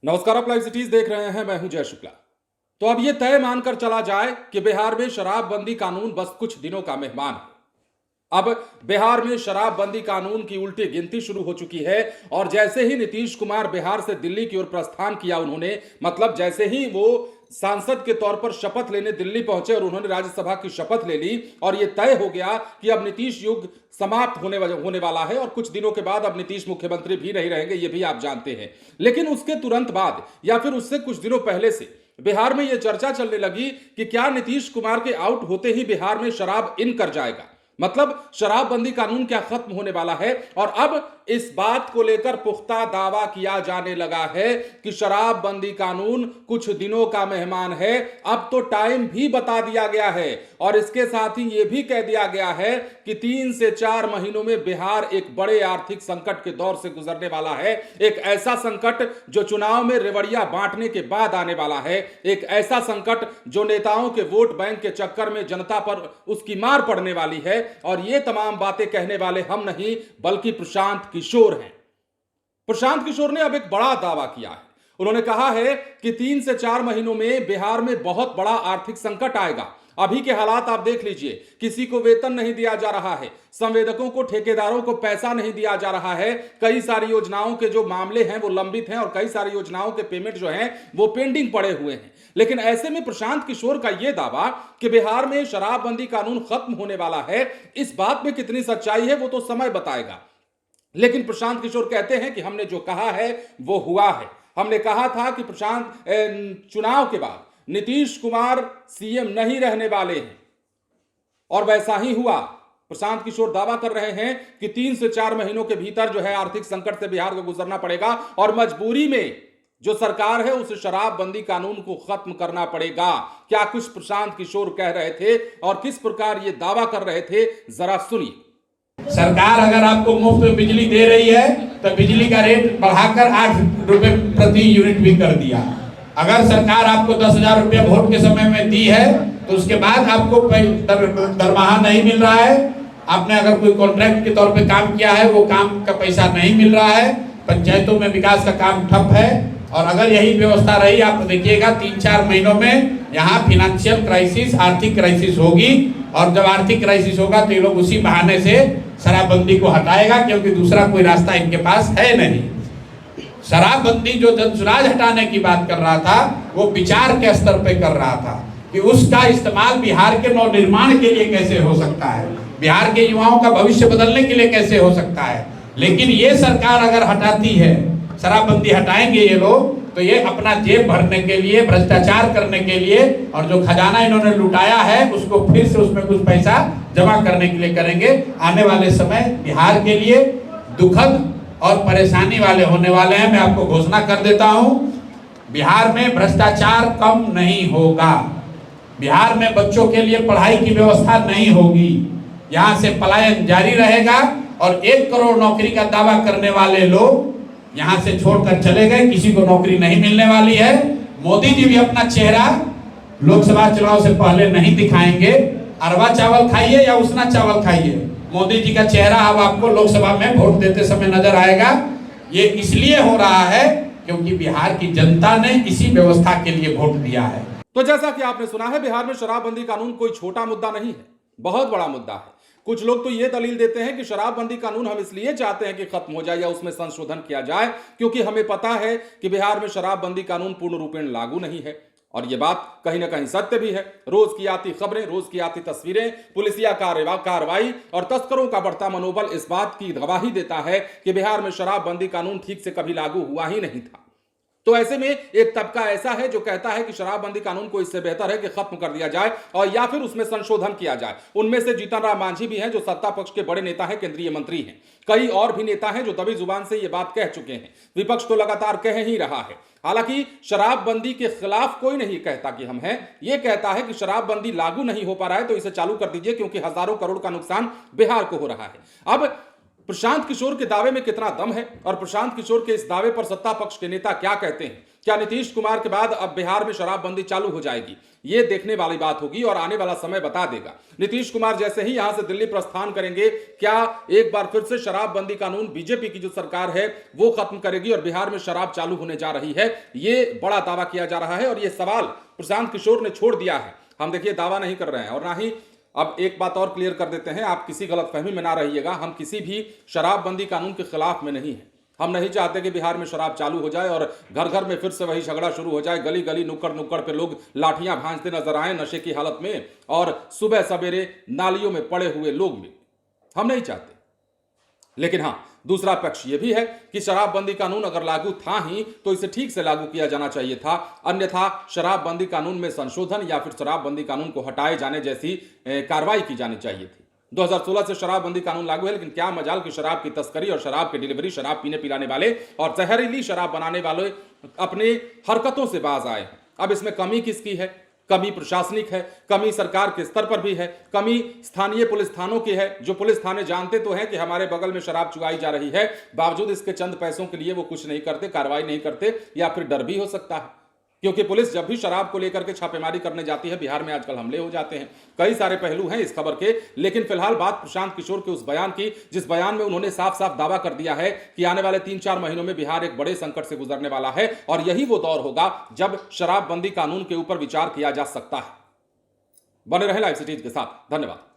नमस्कार, आप live cities देख रहे हैं। मैं हूं जय शुक्ला। तो अब यह तय मानकर चला जाए कि बिहार में शराबबंदी कानून बस कुछ दिनों का मेहमान है। अब बिहार में शराबबंदी कानून की उल्टी गिनती शुरू हो चुकी है और जैसे ही नीतीश कुमार बिहार से दिल्ली की ओर प्रस्थान किया, उन्होंने मतलब जैसे ही वो सांसद के तौर पर शपथ लेने दिल्ली पहुंचे और उन्होंने राज्यसभा की शपथ ले ली और यह तय हो गया कि अब नीतीश युग समाप्त होने वाला है और कुछ दिनों के बाद अब नीतीश मुख्यमंत्री भी नहीं रहेंगे, ये भी आप जानते हैं। लेकिन उसके तुरंत बाद या फिर उससे कुछ दिनों पहले से बिहार में यह चर्चा चलने लगी कि क्या नीतीश कुमार के आउट होते ही बिहार में शराब इन कर जाएगा, मतलब शराबबंदी कानून क्या खत्म होने वाला है। और अब इस बात को लेकर पुख्ता दावा किया जाने लगा है कि शराबबंदी कानून कुछ दिनों का मेहमान है। अब तो टाइम भी बता दिया गया है और इसके साथ ही यह भी कह दिया गया है कि 3 से 4 महीनों में बिहार एक बड़े आर्थिक संकट के दौर से गुजरने वाला है। एक ऐसा संकट जो चुनाव में रेवड़िया बांटने के बाद आने वाला है, एक ऐसा संकट जो नेताओं के वोट बैंक के चक्कर में जनता पर उसकी मार पड़ने वाली है। और ये तमाम बातें कहने वाले हम नहीं बल्कि प्रशांत किशोर हैं। प्रशांत किशोर ने अब एक बड़ा दावा किया है। उन्होंने कहा है कि 3 से 4 महीनों में बिहार में बहुत बड़ा आर्थिक संकट आएगा। अभी के हालात आप देख लीजिए, किसी को वेतन नहीं दिया जा रहा है, संवेदकों को, ठेकेदारों को पैसा नहीं दिया जा रहा है, कई सारी योजनाओं के जो मामले हैं वो लंबित हैं और कई सारी योजनाओं के पेमेंट जो हैं वो पेंडिंग पड़े हुए हैं। लेकिन ऐसे में प्रशांत किशोर का यह दावा कि बिहार में शराबबंदी कानून खत्म होने वाला है, इस बात में कितनी सच्चाई है वो तो समय बताएगा। लेकिन प्रशांत किशोर कहते हैं कि हमने जो कहा है वो हुआ है। हमने कहा था कि चुनाव के बाद नीतीश कुमार सीएम नहीं रहने वाले हैं और वैसा ही हुआ। प्रशांत किशोर दावा कर रहे हैं कि 3 से 4 महीनों के भीतर जो है आर्थिक संकट से बिहार को गुजरना पड़ेगा और मजबूरी में जो सरकार है उसे शराबबंदी कानून को खत्म करना पड़ेगा। क्या कुछ प्रशांत किशोर कह रहे थे और किस प्रकार ये दावा कर रहे थे, जरा सुनिए। सरकार अगर आपको मुफ्त में बिजली दे रही है तो बिजली का रेट बढ़ाकर 8 रुपए प्रति यूनिट भी कर दिया। अगर सरकार आपको 10,000 रुपया वोट के समय में दी है तो उसके बाद आपको दरमाहा नहीं मिल रहा है। आपने अगर कोई कॉन्ट्रैक्ट के तौर पे काम किया है वो काम का पैसा नहीं मिल रहा है। पंचायतों में विकास का काम ठप है और अगर यही व्यवस्था रही, आप देखिएगा 3-4 महीनों में यहाँ फिनेंशियल क्राइसिस, आर्थिक क्राइसिस होगी और जब आर्थिक क्राइसिस होगा तो ये लोग उसी बहाने से शराबबंदी को हटाएगा, क्योंकि दूसरा कोई रास्ता इनके पास है नहीं। शराबबंदी जो जनसुराज हटाने की बात कर रहा था वो विचार के स्तर पे कर रहा था कि उसका इस्तेमाल बिहार के नवनिर्माण के लिए कैसे हो सकता है, बिहार के युवाओं का भविष्य बदलने के लिए कैसे हो सकता है। लेकिन ये सरकार अगर हटाती है, शराबबंदी हटाएंगे ये लोग, तो ये अपना जेब भरने के लिए, भ्रष्टाचार करने के लिए और जो खजाना इन्होंने लुटाया है उसको फिर से उसमें कुछ पैसा जमा करने के लिए करेंगे। आने वाले समय बिहार के लिए दुखद और परेशानी वाले होने वाले हैं। मैं आपको घोषणा कर देता हूं, बिहार में भ्रष्टाचार कम नहीं होगा, बिहार में बच्चों के लिए पढ़ाई की व्यवस्था नहीं होगी, यहाँ से पलायन जारी रहेगा और 1 करोड़ नौकरी का दावा करने वाले लोग यहाँ से छोड़कर चले गए, किसी को नौकरी नहीं मिलने वाली है। मोदी जी भी अपना चेहरा लोकसभा चुनाव से पहले नहीं दिखाएंगे। अरवा चावल खाइए या उसना चावल खाइए, मोदी जी का चेहरा अब आपको लोकसभा में वोट देते समय नजर आएगा। ये इसलिए हो रहा है क्योंकि बिहार की जनता ने इसी व्यवस्था के लिए वोट दिया है। तो जैसा कि आपने सुना है, बिहार में शराबबंदी कानून कोई छोटा मुद्दा नहीं है, बहुत बड़ा मुद्दा है। कुछ लोग तो यह दलील देते हैं कि शराबबंदी कानून हम इसलिए चाहते हैं कि खत्म हो जाए या उसमें संशोधन किया जाए क्योंकि हमें पता है कि बिहार में शराबबंदी कानून पूर्ण रूपेण लागू नहीं है। और यह बात कहीं ना कहीं सत्य भी है। रोज की आती खबरें, रोज की आती तस्वीरें, पुलिसिया कार्रवाई और तस्करों का बढ़ता मनोबल इस बात की गवाही देता है कि बिहार में शराबबंदी कानून ठीक से कभी लागू हुआ ही नहीं था। तो ऐसे में एक तबका ऐसा है जो कहता है कि शराबबंदी कानून को इससे बेहतर है कि खत्म कर दिया जाए और या फिर उसमें संशोधन किया जाए। उनमें से जीतन राम मांझी भी हैं जो सत्ता पक्ष के बड़े नेता हैं, केंद्रीय मंत्री हैं। कई और भी नेता हैं जो दबी जुबान से ये बात कह चुके हैं। विपक्ष तो लगातार कह ही रहा है। हालांकि शराबबंदी के खिलाफ कोई नहीं कहता कि हम हैं, ये कहता है कि शराबबंदी लागू नहीं हो पा रहा है तो इसे चालू कर दीजिए क्योंकि हजारों करोड़ का नुकसान बिहार को हो रहा है। अब प्रशांत किशोर के दावे में कितना दम है और प्रशांत किशोर के इस दावे पर सत्ता पक्ष के नेता क्या कहते हैं, क्या नीतीश कुमार के बाद अब बिहार में शराबबंदी चालू हो जाएगी? ये देखने वाली बात होगी और आने वाला समय बता देगा। नीतीश कुमार जैसे ही यहां से दिल्ली प्रस्थान करेंगे, क्या एक बार फिर से शराबबंदी कानून बीजेपी की जो सरकार है वो खत्म करेगी और बिहार में शराब चालू होने जा रही है? ये बड़ा दावा किया जा रहा है और ये सवाल प्रशांत किशोर ने छोड़ दिया है। हम देखिए दावा नहीं कर रहे हैं और ना ही, अब एक बात और क्लियर कर देते हैं, आप किसी गलतफहमी में ना रहिएगा, हम किसी भी शराबबंदी कानून के खिलाफ में नहीं है। हम नहीं चाहते कि बिहार में शराब चालू हो जाए और घर घर में फिर से वही झगड़ा शुरू हो जाए, गली गली नुक्कड़ नुक्कड़ पे लोग लाठियां भांजते नजर आए नशे की हालत में और सुबह सवेरे नालियों में पड़े हुए लोग भी हम नहीं चाहते। लेकिन हां, दूसरा पक्ष यह भी है कि शराबबंदी कानून अगर लागू था ही तो इसे ठीक से लागू किया जाना चाहिए था, अन्यथा शराबबंदी कानून में संशोधन या फिर शराबबंदी कानून को हटाए जाने जैसी कार्रवाई की जानी चाहिए थी। 2016 से शराबबंदी कानून लागू है, लेकिन क्या मजाल की शराब की तस्करी और शराब की डिलीवरी, शराब पीने पिलाने वाले और जहरीली शराब बनाने वाले अपने हरकतों से बाज आए। अब इसमें कमी किसकी है? कमी प्रशासनिक है, कमी सरकार के स्तर पर भी है, कमी स्थानीय पुलिस थानों की है। जो पुलिस थाने जानते तो हैं कि हमारे बगल में शराब चुराई जा रही है, बावजूद इसके चंद पैसों के लिए वो कुछ नहीं करते, कार्रवाई नहीं करते, या फिर डर भी हो सकता है क्योंकि पुलिस जब भी शराब को लेकर के छापेमारी करने जाती है, बिहार में आजकल हमले हो जाते हैं। कई सारे पहलू हैं इस खबर के, लेकिन फिलहाल बात प्रशांत किशोर के उस बयान की, जिस बयान में उन्होंने साफ साफ दावा कर दिया है कि आने वाले 3-4 महीनों में बिहार एक बड़े संकट से गुजरने वाला है और यही वो दौर होगा जब शराबबंदी कानून के ऊपर विचार किया जा सकता है। बने रहे लाइव सिटीज के साथ। धन्यवाद।